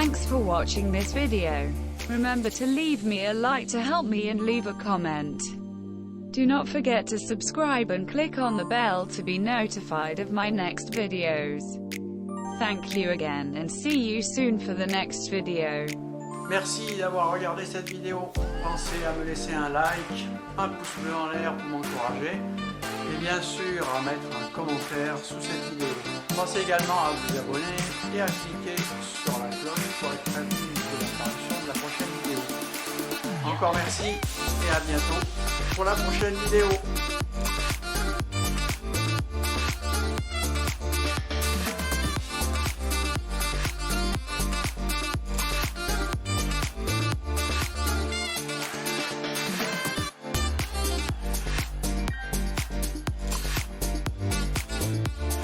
Thanks for watching this video. Remember to leave me a like to help me and leave a comment. Do not forget to subscribe and click on the bell to be notified of my next videos. Thank you again and see you soon for the next video. Merci d'avoir regardé cette vidéo. Pensez à me laisser un like, un pouce bleu en l'air pour m'encourager et bien sûr à mettre un commentaire sous cette vidéo. Pensez également à vous abonner et à cliquer sur la cloche pour être prévenu de l'apparition de la prochaine vidéo. Encore merci et à bientôt pour la prochaine vidéo.